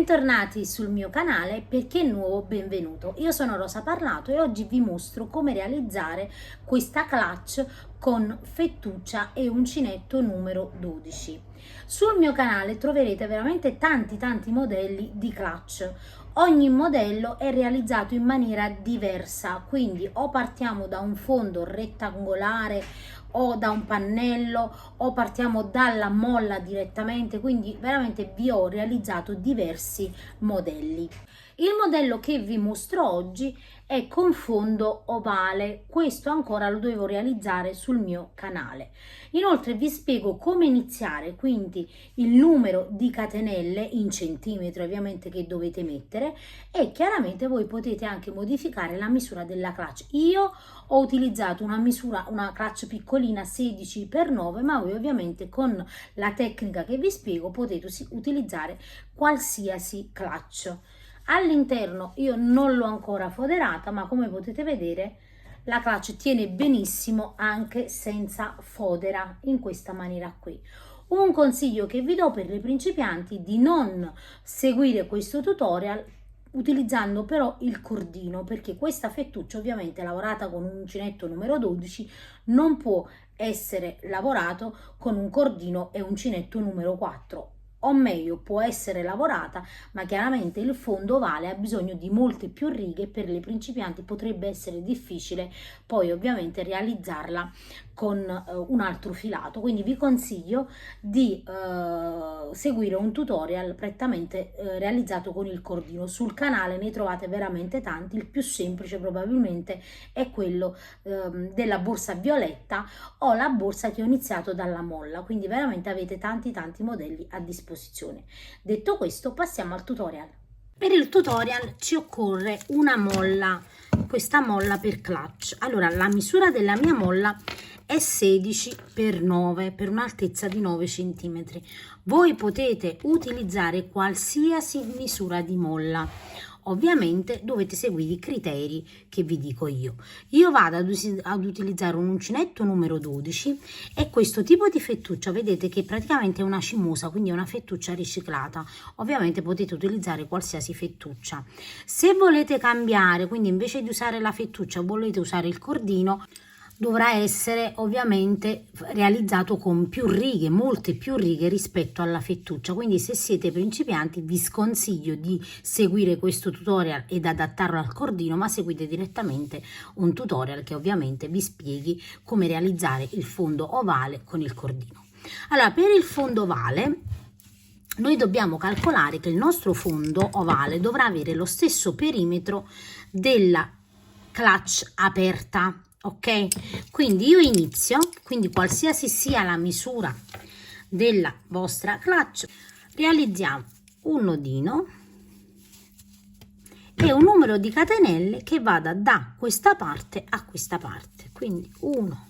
Bentornati sul mio canale. Per chi è nuovo, benvenuto. Io sono Rosa Parlato e oggi vi mostro come realizzare questa clutch con fettuccia e uncinetto numero 12. Sul mio canale troverete veramente tanti modelli di clutch. Ogni modello è realizzato in maniera diversa, quindi o partiamo da un fondo rettangolare o da un pannello o partiamo dalla molla direttamente, quindi veramente vi ho realizzato diversi modelli. Il modello che vi mostro oggi è con fondo ovale, questo ancora lo devo realizzare sul mio canale. Inoltre vi spiego come iniziare, quindi il numero di catenelle in centimetri ovviamente che dovete mettere, e chiaramente voi potete anche modificare la misura della clutch. Io ho utilizzato una clutch piccolina 16x9, ma voi ovviamente con la tecnica che vi spiego potete utilizzare qualsiasi clutch. All'interno io non l'ho ancora foderata, ma come potete vedere la clutch tiene benissimo anche senza fodera, in questa maniera qui. Un consiglio che vi do per le principianti: di non seguire questo tutorial utilizzando però il cordino, perché questa fettuccia ovviamente lavorata con un uncinetto numero 12 non può essere lavorato con un cordino e uncinetto numero 4, o meglio può essere lavorata, ma chiaramente il fondo ovale ha bisogno di molte più righe. Per le principianti potrebbe essere difficile poi ovviamente realizzarla con un altro filato, quindi vi consiglio di seguire un tutorial prettamente realizzato con il cordino. Sul canale ne trovate veramente tanti, il più semplice probabilmente è quello della borsa violetta o la borsa che ho iniziato dalla molla, quindi veramente avete tanti modelli a disposizione. Detto questo, passiamo al tutorial. Per il tutorial ci occorre una molla, questa molla per clutch. Allora, la misura della mia molla è 16x9 per un'altezza di 9 cm. Voi potete utilizzare qualsiasi misura di molla. Ovviamente dovete seguire i criteri che vi dico io. Io vado ad utilizzare un uncinetto numero 12 e questo tipo di fettuccia vedete che praticamente è una cimosa, quindi è una fettuccia riciclata. Ovviamente potete utilizzare qualsiasi fettuccia. Se volete cambiare, quindi invece di usare la fettuccia volete usare il cordino, dovrà essere ovviamente realizzato con più righe, molte più righe rispetto alla fettuccia. Quindi se siete principianti vi sconsiglio di seguire questo tutorial ed adattarlo al cordino, ma seguite direttamente un tutorial che ovviamente vi spieghi come realizzare il fondo ovale con il cordino. Allora, per il fondo ovale noi dobbiamo calcolare che il nostro fondo ovale dovrà avere lo stesso perimetro della clutch aperta. Ok, quindi io inizio, quindi qualsiasi sia la misura della vostra clutch, realizziamo un nodino e un numero di catenelle che vada da questa parte a questa parte, quindi 1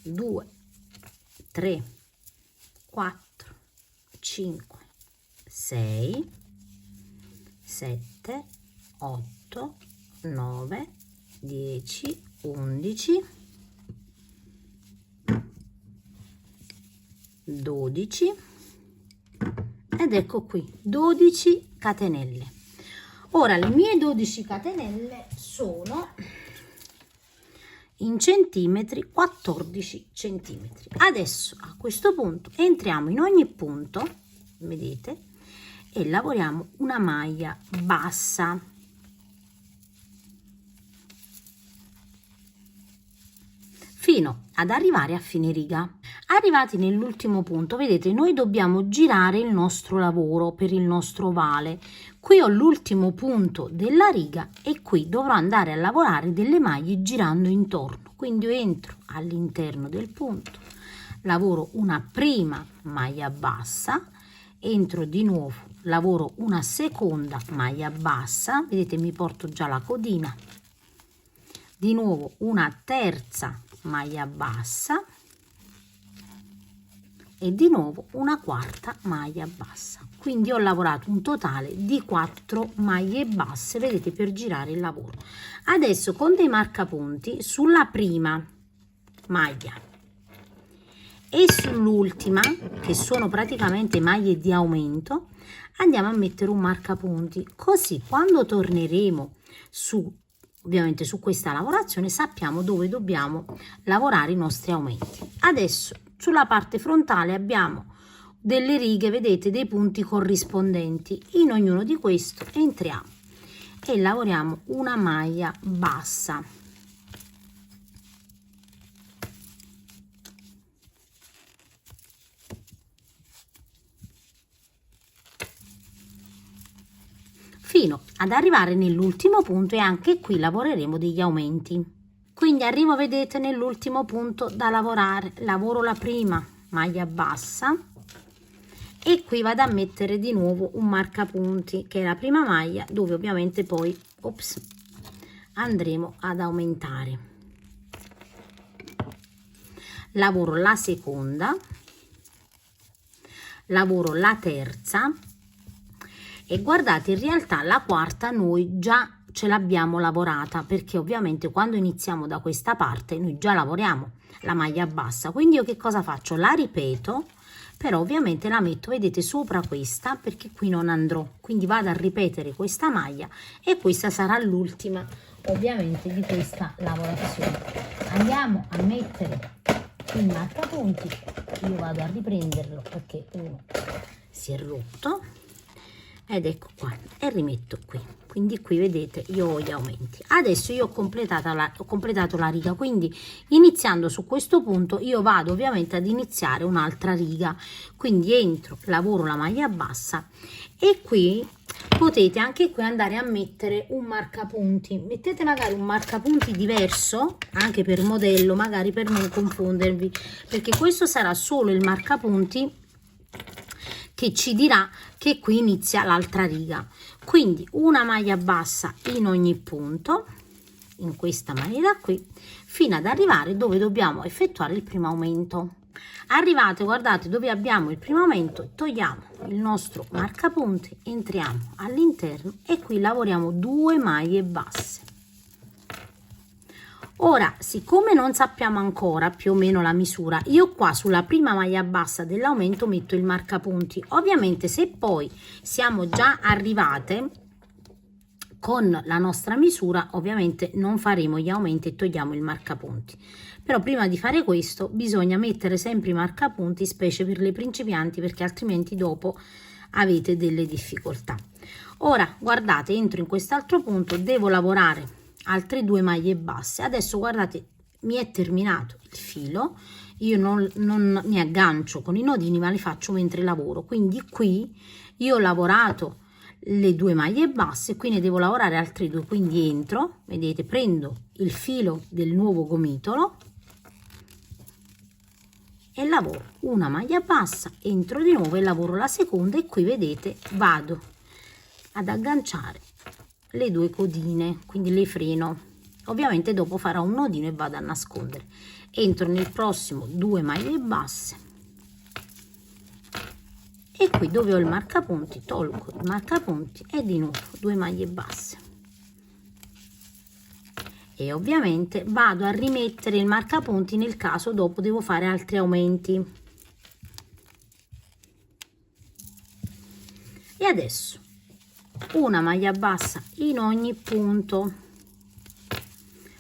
2 3 4 5 6 7 8 9 10 11 12 ed ecco qui 12 catenelle. Ora le mie 12 catenelle sono in centimetri 14 centimetri. Adesso a questo punto entriamo in ogni punto, vedete, e lavoriamo una maglia bassa fino ad arrivare a fine riga. Arrivati nell'ultimo punto, vedete, noi dobbiamo girare il nostro lavoro per il nostro ovale. Qui ho l'ultimo punto della riga e qui dovrò andare a lavorare delle maglie girando intorno. Quindi io entro all'interno del punto, lavoro una prima maglia bassa, entro di nuovo, lavoro una seconda maglia bassa, vedete mi porto già la codina, di nuovo una terza maglia bassa e di nuovo una quarta maglia bassa. Quindi ho lavorato un totale di 4 maglie basse, vedete, per girare il lavoro. Adesso con dei marcapunti sulla prima maglia e sull'ultima, che sono praticamente maglie di aumento, andiamo a mettere un marcapunti, così quando torneremo ovviamente su questa lavorazione sappiamo dove dobbiamo lavorare i nostri aumenti. Adesso sulla parte frontale abbiamo delle righe, vedete, dei punti corrispondenti. In ognuno di questi entriamo e lavoriamo una maglia bassa. Fino ad arrivare nell'ultimo punto, e anche qui lavoreremo degli aumenti. Quindi arrivo, vedete, nell'ultimo punto da lavorare, lavoro la prima maglia bassa e qui vado a mettere di nuovo un marcapunti, che è la prima maglia, dove ovviamente poi andremo ad aumentare. Lavoro la seconda, lavoro la terza e guardate, in realtà la quarta noi già ce l'abbiamo lavorata, perché ovviamente quando iniziamo da questa parte noi già lavoriamo la maglia bassa. Quindi io che cosa faccio? La ripeto, però ovviamente la metto, vedete, sopra questa, perché qui non andrò, quindi vado a ripetere questa maglia e questa sarà l'ultima ovviamente di questa lavorazione. Andiamo a mettere il marcapunti, io vado a riprenderlo perché uno si è rotto ed ecco qua, e rimetto qui. Quindi qui vedete io ho gli aumenti. Adesso io ho completato la riga, quindi iniziando su questo punto io vado ovviamente ad iniziare un'altra riga, quindi entro, lavoro la maglia bassa e qui potete anche qui andare a mettere un marcapunti. Mettete magari un marcapunti diverso anche per modello, magari per non confondervi, perché questo sarà solo il marcapunti che ci dirà che qui inizia l'altra riga. Quindi una maglia bassa in ogni punto, in questa maniera qui, fino ad arrivare dove dobbiamo effettuare il primo aumento. Arrivate, guardate, dove abbiamo il primo aumento, togliamo il nostro marcapunti, entriamo all'interno e qui lavoriamo 2 maglie basse. Ora, siccome non sappiamo ancora più o meno la misura, io qua sulla prima maglia bassa dell'aumento metto il marcapunti. Ovviamente se poi siamo già arrivate con la nostra misura, ovviamente non faremo gli aumenti e togliamo il marcapunti. Però prima di fare questo bisogna mettere sempre i marcapunti, specie per le principianti, perché altrimenti dopo avete delle difficoltà. Ora guardate, entro in quest'altro punto, devo lavorare altre 2 maglie basse. Adesso guardate, mi è terminato il filo, io non mi aggancio con i nodini, ma li faccio mentre lavoro. Quindi qui io ho lavorato le 2 maglie basse, qui ne devo lavorare altre 2, quindi entro, vedete, prendo il filo del nuovo gomitolo e lavoro una maglia bassa, entro di nuovo e lavoro la seconda e qui vedete vado ad agganciare le 2 codine, quindi le freno. Ovviamente dopo farò un nodino e vado a nascondere. Entro nel prossimo 2 maglie basse e qui dove ho il marcapunti tolgo il marcapunti e di nuovo 2 maglie basse e ovviamente vado a rimettere il marcapunti nel caso dopo devo fare altri aumenti. E adesso una maglia bassa in ogni punto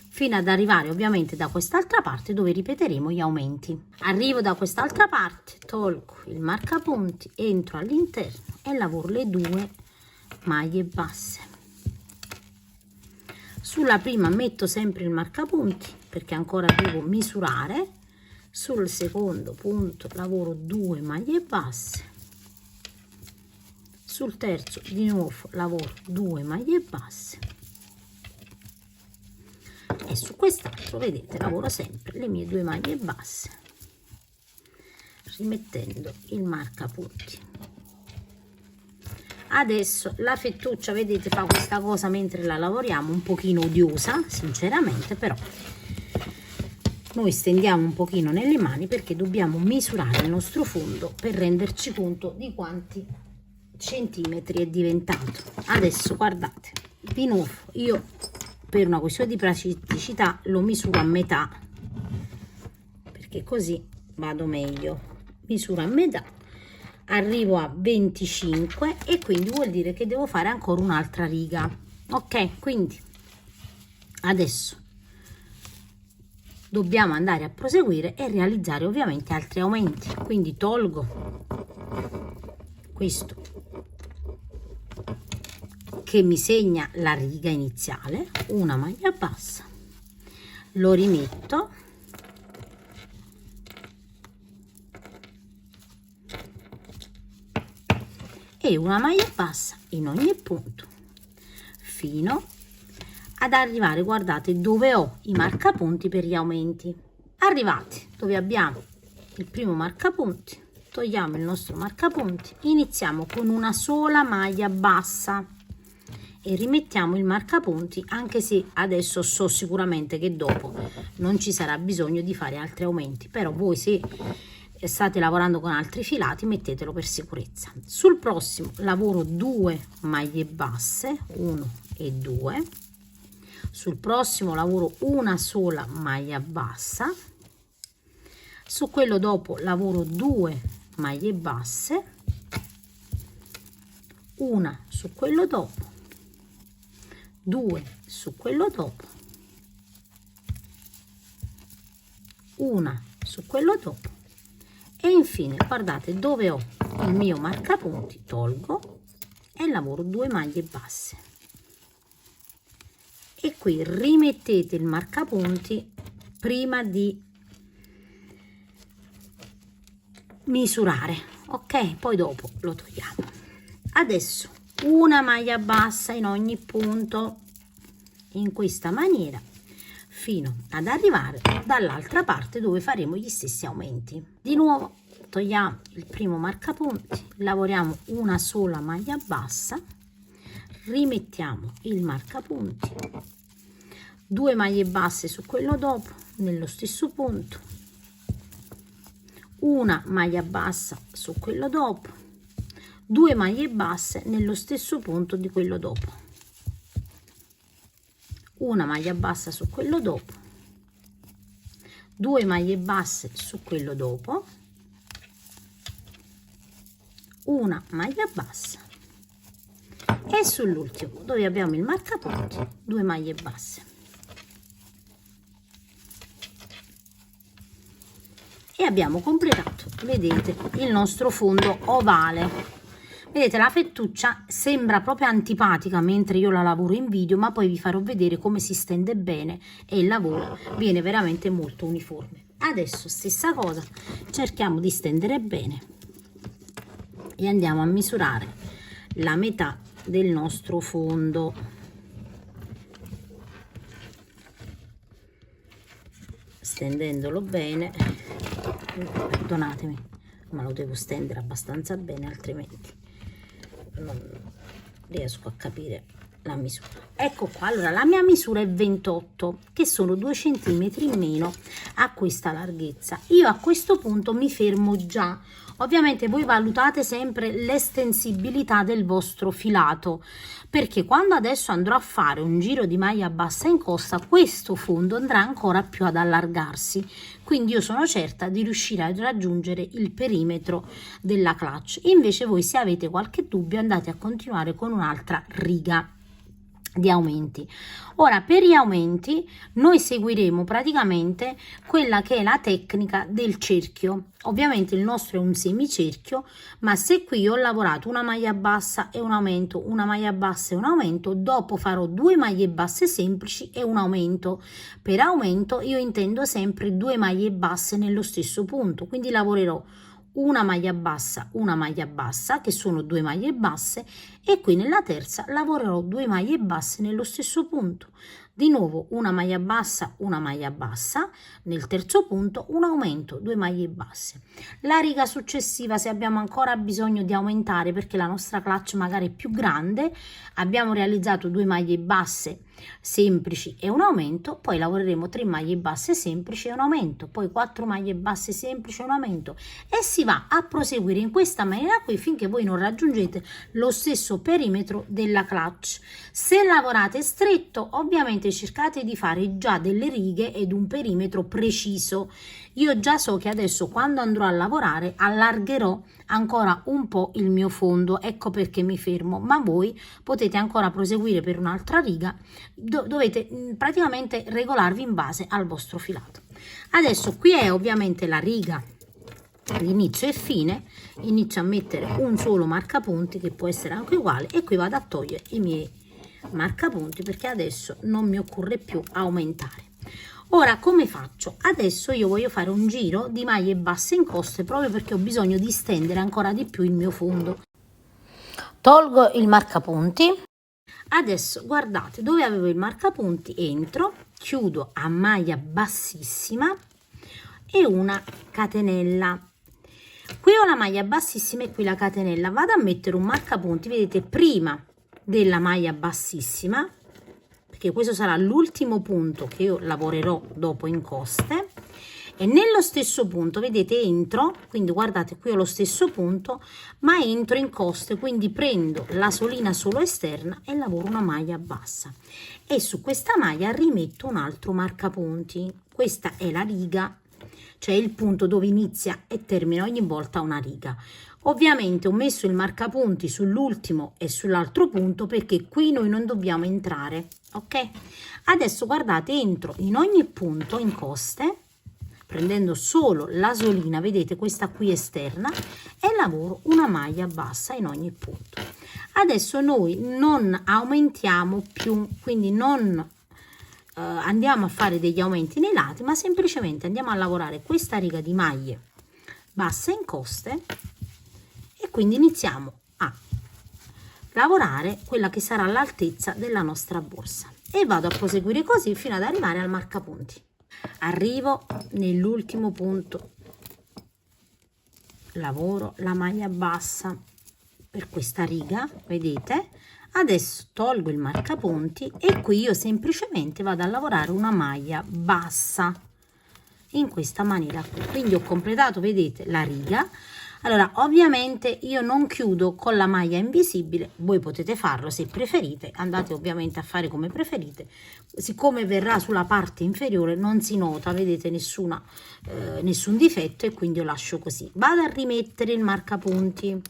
fino ad arrivare ovviamente da quest'altra parte dove ripeteremo gli aumenti. Arrivo da quest'altra parte, tolgo il marcapunti, entro all'interno e lavoro le 2 maglie basse. Sulla prima metto sempre il marcapunti perché ancora devo misurare. Sul secondo punto lavoro 2 maglie basse. Sul terzo di nuovo lavoro 2 maglie basse e su quest'altro vedete lavoro sempre le mie 2 maglie basse rimettendo il marcapunti. Adesso la fettuccia vedete fa questa cosa mentre la lavoriamo, un pochino odiosa sinceramente, però noi stendiamo un pochino nelle mani perché dobbiamo misurare il nostro fondo per renderci conto di quanti centimetri è diventato. Adesso guardate, di nuovo io per una questione di praticità lo misuro a metà perché così vado meglio, misuro a metà, arrivo a 25 e quindi vuol dire che devo fare ancora un'altra riga. Ok, quindi adesso dobbiamo andare a proseguire e realizzare ovviamente altri aumenti. Quindi tolgo questo che mi segna la riga iniziale, una maglia bassa, lo rimetto e una maglia bassa in ogni punto fino ad arrivare, guardate, dove ho i marcapunti per gli aumenti. Arrivati dove abbiamo il primo marcapunti, togliamo il nostro marcapunti, iniziamo con una sola maglia bassa e rimettiamo il marcapunti, anche se adesso so sicuramente che dopo non ci sarà bisogno di fare altri aumenti, però voi se state lavorando con altri filati mettetelo per sicurezza. Sul prossimo lavoro 2 maglie basse, 1 e 2, sul prossimo lavoro una sola maglia bassa, su quello dopo lavoro 2 maglie basse, una su quello dopo, 2 su quello dopo, una su quello dopo e infine guardate dove ho il mio marcapunti, tolgo e lavoro 2 maglie basse. E qui rimettete il marcapunti prima di misurare, ok? Poi dopo lo togliamo. Adesso una maglia bassa in ogni punto in questa maniera fino ad arrivare dall'altra parte dove faremo gli stessi aumenti. Di nuovo togliamo il primo marcapunti, lavoriamo una sola maglia bassa, rimettiamo il marcapunti, 2 maglie basse su quello dopo nello stesso punto, una maglia bassa su quello dopo, 2 maglie basse nello stesso punto di quello dopo, una maglia bassa su quello dopo, 2 maglie basse su quello dopo, una maglia bassa e sull'ultimo dove abbiamo il marcapunti 2 maglie basse e abbiamo completato, vedete, il nostro fondo ovale. Vedete, la fettuccia sembra proprio antipatica mentre io la lavoro in video, ma poi vi farò vedere come si stende bene e il lavoro viene veramente molto uniforme. Adesso stessa cosa, cerchiamo di stendere bene e andiamo a misurare la metà del nostro fondo. Stendendolo bene, perdonatemi, ma lo devo stendere abbastanza bene, altrimenti non riesco a capire la misura. Ecco qua, allora la mia misura è 28, che sono 2 centimetri in meno a questa larghezza. Io a questo punto mi fermo già. Ovviamente voi valutate sempre l'estensibilità del vostro filato, perché quando adesso andrò a fare un giro di maglia bassa in costa, questo fondo andrà ancora più ad allargarsi, quindi io sono certa di riuscire a raggiungere il perimetro della clutch. Invece voi, se avete qualche dubbio, andate a continuare con un'altra riga di aumenti. Ora, per gli aumenti noi seguiremo praticamente quella che è la tecnica del cerchio. Ovviamente il nostro è un semicerchio, ma se qui ho lavorato una maglia bassa e un aumento, una maglia bassa e un aumento, dopo farò 2 maglie basse semplici e un aumento. Per aumento io intendo sempre 2 maglie basse nello stesso punto, quindi lavorerò una maglia bassa, che sono 2 maglie basse, e qui nella terza lavorerò 2 maglie basse nello stesso punto. Di nuovo una maglia bassa, nel terzo punto un aumento, 2 maglie basse. La riga successiva, se abbiamo ancora bisogno di aumentare perché la nostra clutch magari è più grande, abbiamo realizzato 2 maglie basse semplici e un aumento, poi lavoreremo 3 maglie basse semplici e un aumento, poi 4 maglie basse semplici e un aumento, e si va a proseguire in questa maniera qui finché voi non raggiungete lo stesso perimetro della clutch. Se lavorate stretto, ovviamente cercate di fare già delle righe ed un perimetro preciso. Io già so che adesso quando andrò a lavorare allargherò ancora un po' il mio fondo, ecco perché mi fermo, ma voi potete ancora proseguire per un'altra riga, dovete praticamente regolarvi in base al vostro filato. Adesso qui è ovviamente la riga di inizio e fine, inizio a mettere un solo marcapunti che può essere anche uguale e qui vado a togliere i miei marcapunti perché adesso non mi occorre più aumentare. Ora come faccio? Adesso io voglio fare un giro di maglie basse in coste proprio perché ho bisogno di stendere ancora di più il mio fondo. Tolgo il marcapunti. Adesso guardate dove avevo il marcapunti, entro, chiudo a maglia bassissima e una catenella. Qui ho la maglia bassissima e qui la catenella. Vado a mettere un marcapunti, vedete, prima della maglia bassissima, perché questo sarà l'ultimo punto che io lavorerò dopo in coste, e nello stesso punto vedete entro, quindi guardate qui ho lo stesso punto ma entro in coste, quindi prendo la solina solo esterna e lavoro una maglia bassa e su questa maglia rimetto un altro marcapunti. Questa è la riga, cioè il punto dove inizia e termina ogni volta una riga. Ovviamente ho messo il marcapunti sull'ultimo e sull'altro punto perché qui noi non dobbiamo entrare, ok? Adesso guardate, entro in ogni punto in coste prendendo solo la solina, vedete questa qui esterna, e lavoro una maglia bassa in ogni punto. Adesso noi non aumentiamo più, quindi non andiamo a fare degli aumenti nei lati, ma semplicemente andiamo a lavorare questa riga di maglie basse in coste e quindi iniziamo a lavorare quella che sarà l'altezza della nostra borsa e vado a proseguire così fino ad arrivare al marcapunti. Arrivo nell'ultimo punto, lavoro la maglia bassa per questa riga, vedete? Adesso tolgo il marcapunti e qui io semplicemente vado a lavorare una maglia bassa in questa maniera qui. Quindi ho completato, vedete, la riga. Allora ovviamente io non chiudo con la maglia invisibile, voi potete farlo se preferite, andate ovviamente a fare come preferite. Siccome verrà sulla parte inferiore non si nota, vedete, nessun difetto e quindi io lascio così. Vado a rimettere il marcapunti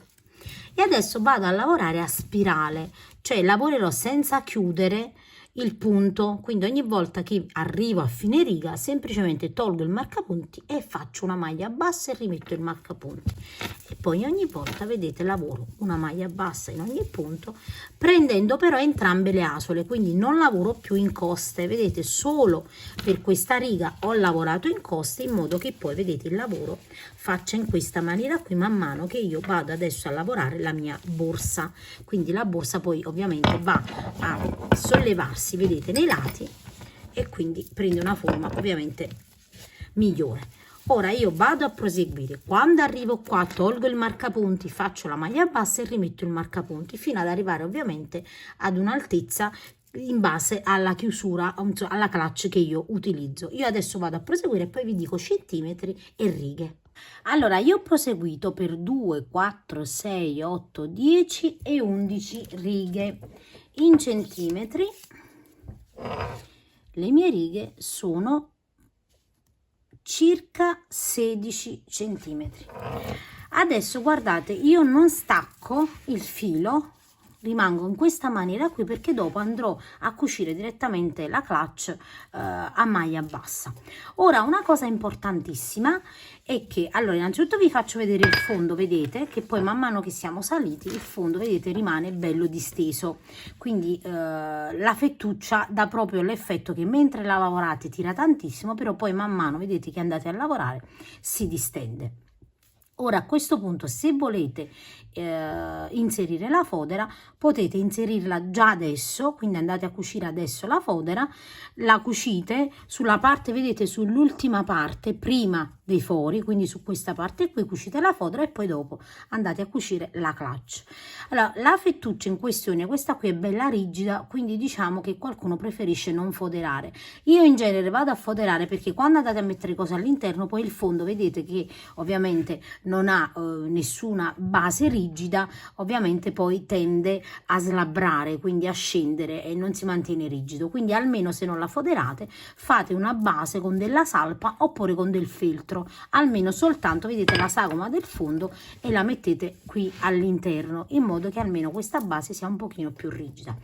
e adesso vado a lavorare a spirale, cioè lavorerò senza chiudere il punto, quindi ogni volta che arrivo a fine riga semplicemente tolgo il marcapunti e faccio una maglia bassa e rimetto il marcapunti e poi ogni volta, vedete, lavoro una maglia bassa in ogni punto prendendo però entrambe le asole, quindi non lavoro più in coste, vedete, solo per questa riga ho lavorato in coste in modo che poi, vedete, il lavoro faccia in questa maniera qui man mano che io vado adesso a lavorare la mia borsa. Quindi la borsa poi ovviamente va a sollevarsi, vedete, nei lati e quindi prende una forma ovviamente migliore. Ora io vado a proseguire, quando arrivo qua tolgo il marcapunti, faccio la maglia bassa e rimetto il marcapunti fino ad arrivare ovviamente ad un'altezza in base alla chiusura, alla clutch che io utilizzo. Io adesso vado a proseguire e poi vi dico centimetri e righe. Allora io ho proseguito per 2, 4, 6, 8, 10 e 11 righe. In centimetri le mie righe sono circa 16 centimetri. Adesso guardate, io non stacco il filo, rimango in questa maniera qui perché dopo andrò a cucire direttamente la clutch a maglia bassa. Ora una cosa importantissima è che, allora, innanzitutto vi faccio vedere il fondo, vedete che poi man mano che siamo saliti il fondo, vedete, rimane bello disteso, quindi la fettuccia dà proprio l'effetto che mentre la lavorate tira tantissimo, però poi man mano, vedete, che andate a lavorare si distende. Ora a questo punto, se volete inserire la fodera, potete inserirla già adesso, quindi andate a cucire adesso la fodera, la cucite sulla parte, vedete, sull'ultima parte prima dei fori, quindi su questa parte qui cucite la fodera e poi dopo andate a cucire la clutch. Allora la fettuccia in questione, questa qui è bella rigida, quindi diciamo che qualcuno preferisce non foderare. Io in genere vado a foderare perché quando andate a mettere cose all'interno poi il fondo, vedete che ovviamente non ha nessuna base rigida, ovviamente poi tende a slabrare, quindi a scendere e non si mantiene rigido. Quindi almeno se non la foderate fate una base con della salpa oppure con del feltro, almeno soltanto vedete la sagoma del fondo, e la mettete qui all'interno in modo che almeno questa base sia un pochino più rigida.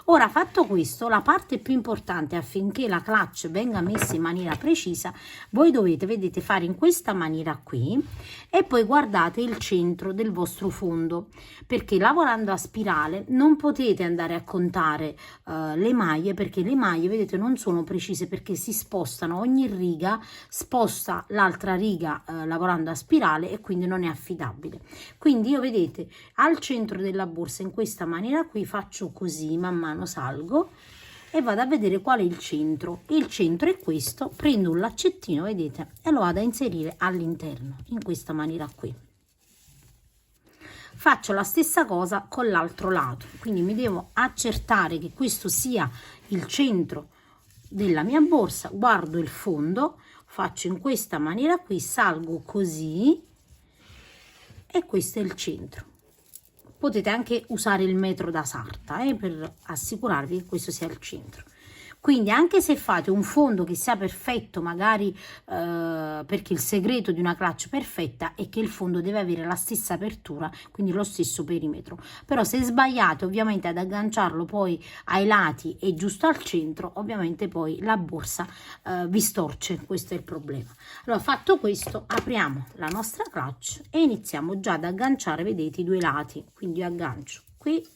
Ora, fatto questo, la parte più importante affinché la clutch venga messa in maniera precisa, voi dovete, vedete, fare in questa maniera qui e poi guardate il centro del vostro fondo, perché lavorando a spirale non potete andare a contare le maglie, perché le maglie, vedete, non sono precise, perché si spostano, ogni riga sposta l'altra riga lavorando a spirale, e quindi non è affidabile. Quindi io, vedete, al centro della borsa in questa maniera qui faccio così, man mano salgo e vado a vedere qual è il centro. Il centro è questo, prendo un laccettino, vedete, e lo vado a inserire all'interno in questa maniera qui. Faccio la stessa cosa con l'altro lato, quindi mi devo accertare che questo sia il centro della mia borsa, guardo il fondo, faccio in questa maniera qui, salgo così e questo è il centro. Potete anche usare il metro da sarta per assicurarvi che questo sia il centro. Quindi anche se fate un fondo che sia perfetto, magari perché il segreto di una clutch perfetta è che il fondo deve avere la stessa apertura, quindi lo stesso perimetro. Però se sbagliate ovviamente ad agganciarlo poi ai lati e giusto al centro, ovviamente poi la borsa vi storce, questo è il problema. Allora, fatto questo, apriamo la nostra clutch e iniziamo già ad agganciare, vedete, i due lati. Quindi io aggancio qui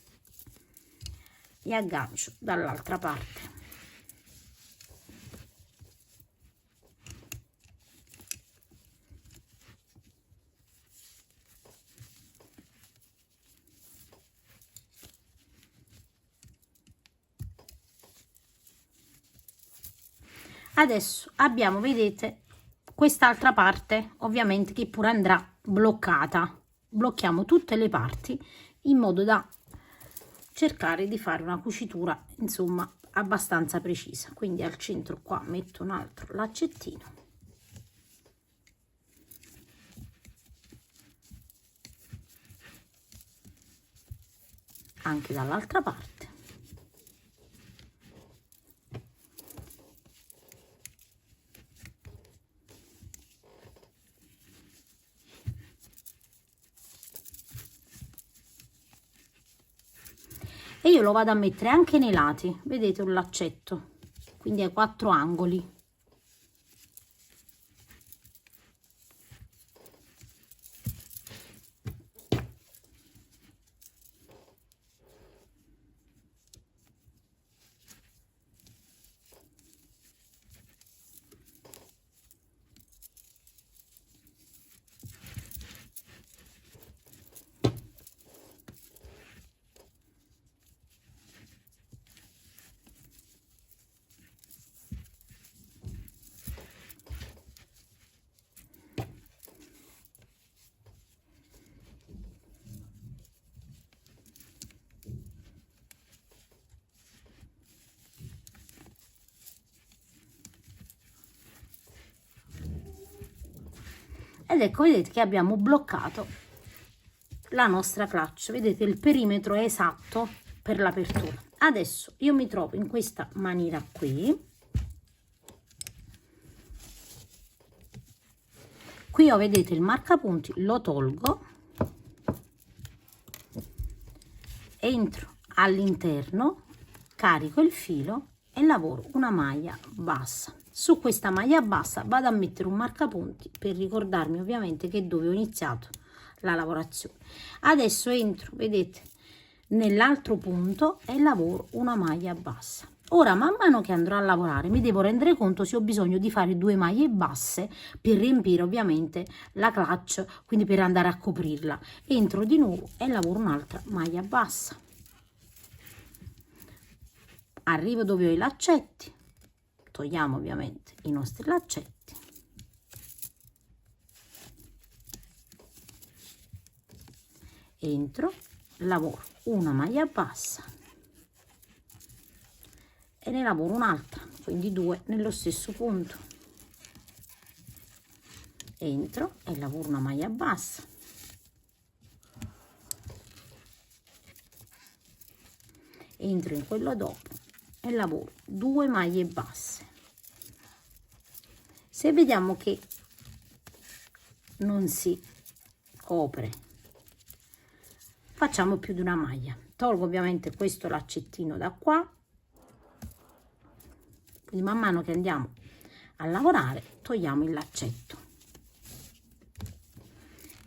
e aggancio dall'altra parte. Adesso abbiamo, vedete, quest'altra parte ovviamente che pure andrà bloccata. Blocchiamo tutte le parti in modo da cercare di fare una cucitura, insomma, abbastanza precisa. Quindi al centro qua metto un altro laccettino, anche dall'altra parte. E io lo vado a mettere anche nei lati, vedete, un laccetto, quindi ai 4 angoli. Ed ecco, vedete che abbiamo bloccato la nostra clutch, vedete, il perimetro è esatto per l'apertura. Adesso io mi trovo in questa maniera qui. Qui ho, vedete, il marcapunti, lo tolgo, entro all'interno, carico il filo e lavoro una maglia bassa. Su questa maglia bassa vado a mettere un marcapunti per ricordarmi ovviamente che dove ho iniziato la lavorazione. Adesso entro, vedete, nell'altro punto e lavoro una maglia bassa. Ora, man mano che andrò a lavorare, mi devo rendere conto se ho bisogno di fare 2 maglie basse per riempire ovviamente la clutch, quindi per andare a coprirla. Entro di nuovo e lavoro un'altra maglia bassa. Arrivo dove ho i laccetti, togliamo ovviamente i nostri laccetti. Entro, lavoro una maglia bassa e ne lavoro un'altra, quindi 2 nello stesso punto. entro e lavoro una maglia bassa, entro in quello dopo e lavoro 2 maglie basse. Se vediamo che non si copre, facciamo più di una maglia. Tolgo ovviamente questo laccettino da qua, quindi man mano che andiamo a lavorare togliamo il laccetto,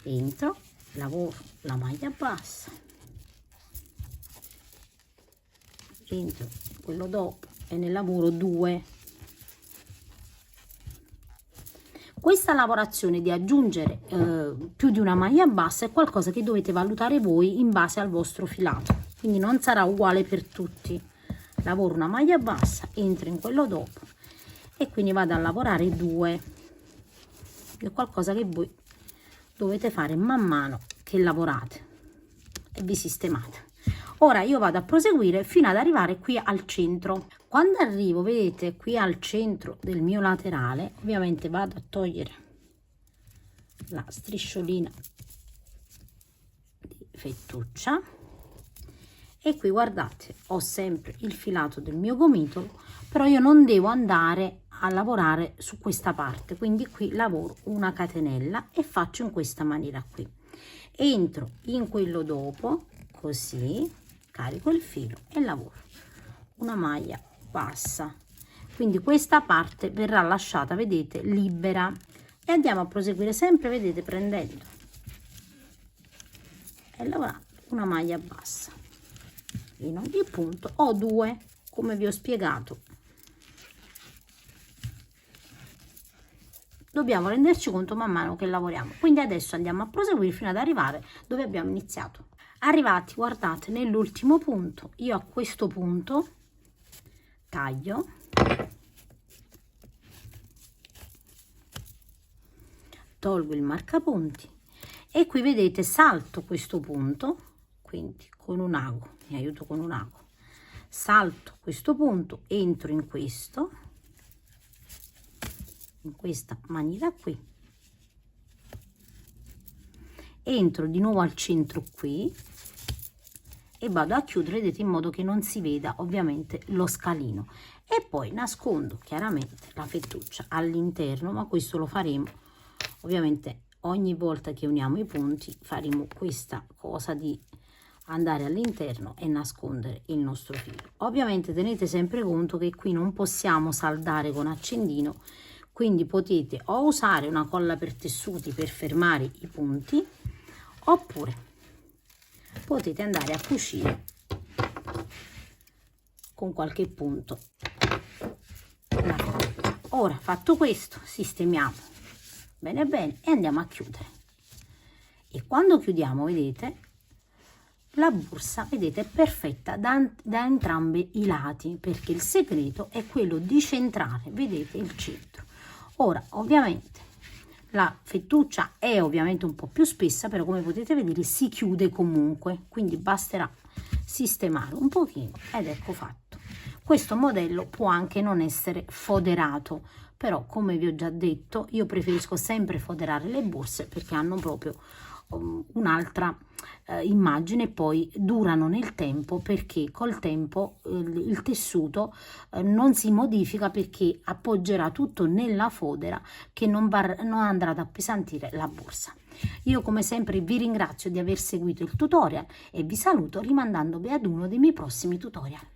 entro, lavoro la maglia bassa, entro quello dopo e ne lavoro 2. Questa lavorazione di aggiungere più di una maglia bassa è qualcosa che dovete valutare voi in base al vostro filato, quindi non sarà uguale per tutti. Lavoro una maglia bassa, entro in quello dopo e quindi vado a lavorare 2. È qualcosa che voi dovete fare man mano che lavorate e vi sistemate. Ora io vado a proseguire fino ad arrivare qui al centro. Quando arrivo, vedete, qui al centro del mio laterale, ovviamente vado a togliere la strisciolina di fettuccia e qui guardate, ho sempre il filato del mio gomitolo, però io non devo andare a lavorare su questa parte, quindi qui lavoro una catenella e faccio in questa maniera qui. Entro in quello dopo, così, carico il filo e lavoro una maglia bassa, quindi questa parte verrà lasciata, vedete, libera e andiamo a proseguire sempre, vedete, prendendo e lavorando una maglia bassa in ogni punto. Ho 2, come vi ho spiegato. Dobbiamo renderci conto man mano che lavoriamo, quindi adesso andiamo a proseguire fino ad arrivare dove abbiamo iniziato. Arrivati, guardate, nell'ultimo punto, io a questo punto taglio, tolgo il marcapunti e qui vedete salto questo punto, quindi con un ago, mi aiuto con un ago, salto questo punto, entro in questo, in questa maniera qui, entro di nuovo al centro qui e vado a chiudere, vedete, in modo che non si veda ovviamente lo scalino e poi nascondo chiaramente la fettuccia all'interno, ma questo lo faremo ovviamente ogni volta che uniamo i punti, faremo questa cosa di andare all'interno e nascondere il nostro filo. Ovviamente tenete sempre conto che qui non possiamo saldare con accendino, quindi potete o usare una colla per tessuti per fermare i punti oppure potete andare a cucire con qualche punto. Ora fatto questo sistemiamo bene bene e andiamo a chiudere, e quando chiudiamo, vedete, la borsa, vedete, è perfetta da entrambi i lati, perché il segreto è quello di centrare, vedete, il centro. Ora ovviamente la fettuccia è ovviamente un po' più spessa, però come potete vedere si chiude comunque, quindi basterà sistemare un pochino ed ecco fatto. Questo modello può anche non essere foderato, però come vi ho già detto io preferisco sempre foderare le borse perché hanno proprio un'altra immagine e poi durano nel tempo, perché col tempo il tessuto non si modifica perché appoggerà tutto nella fodera che non andrà ad appesantire la borsa. Io come sempre vi ringrazio di aver seguito il tutorial e vi saluto rimandandovi ad uno dei miei prossimi tutorial.